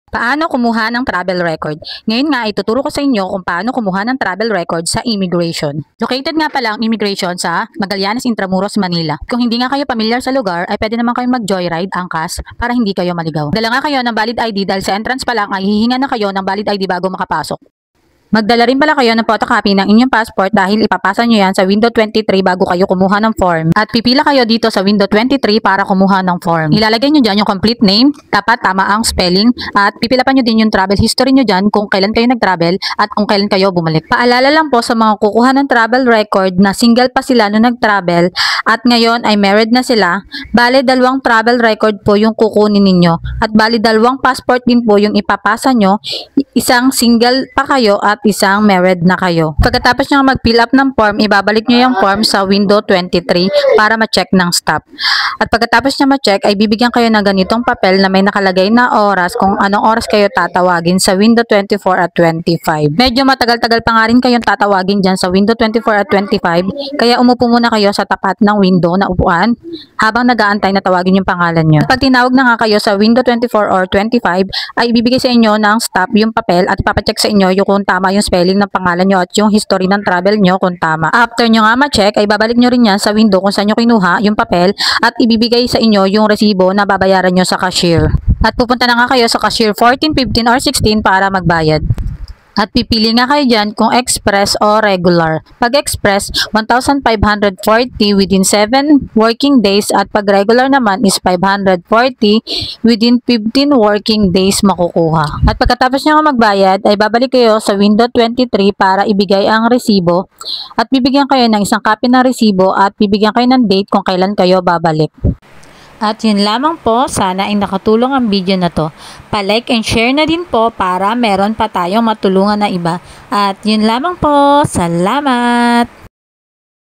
Paano kumuha ng travel record? Ngayon nga, ituturo ko sa inyo kung paano kumuha ng travel record sa immigration. Located nga pala ang immigration sa Magallanes Intramuros, Manila. Kung hindi nga kayo pamilyar sa lugar, ay pwede naman kayong mag-joyride, angkas, para hindi kayo maligaw. Dala nga kayo ng valid ID dahil sa entrance pa lang ay hihinga na kayo ng valid ID bago makapasok. Magdala rin pala kayo ng photocopy ng inyong passport dahil ipapasa nyo yan sa window 23 bago kayo kumuha ng form. At pipila kayo dito sa window 23 para kumuha ng form. Ilalagay nyo dyan yung complete name, dapat tama ang spelling, at pipila pa nyo din yung travel history nyo dyan kung kailan kayo nag-travel at kung kailan kayo bumalik. Paalala lang po sa mga kukuha ng travel record na single pa sila nung nag-travel at ngayon ay married na sila, bale 2 travel record po yung kukunin ninyo at bale 2 passport din po yung ipapasa nyo, isang single pa kayo at isang married na kayo. Pagkatapos nyo mag-fill up ng form, ibabalik nyo yung form sa window 23 para ma-check ng staff. At pagkatapos nyo ma-check, ay bibigyan kayo ng ganitong papel na may nakalagay na oras kung anong oras kayo tatawagin sa window 24 at 25. Medyo matagal-tagal pa nga rin kayong tatawagin dyan sa window 24 at 25, kaya umupo muna kayo sa tapat ng window na upuan habang nag-aantay na tawagin yung pangalan nyo. At pag tinawag na nga kayo sa window 24 or 25, ay ibibigay sa inyo ng staff yung papel at ipapacheck sa inyo yung kung tama yung spelling ng pangalan nyo at yung history ng travel nyo kung tama. After nyo nga ma-check, ay babalik nyo rin yan sa window kung saan nyo kinuha yung papel at ibibigay sa inyo yung resibo na babayaran nyo sa cashier. At pupunta na nga kayo sa cashier 14, 15, or 16 para magbayad. At pipili nga kayo dyan kung express o regular. Pag express, 1,540 within 7 working days at pag regular naman is 540 within 15 working days makukuha. At pagkatapos nyo magbayad, ay babalik kayo sa window 23 para ibigay ang resibo at bibigyan kayo ng isang copy ng resibo at bibigyan kayo ng date kung kailan kayo babalik. At yun lamang po, sana ay nakatulong ang video na to. Pa-like and share na din po para meron pa tayong matulungan na iba. At yun lamang po, salamat!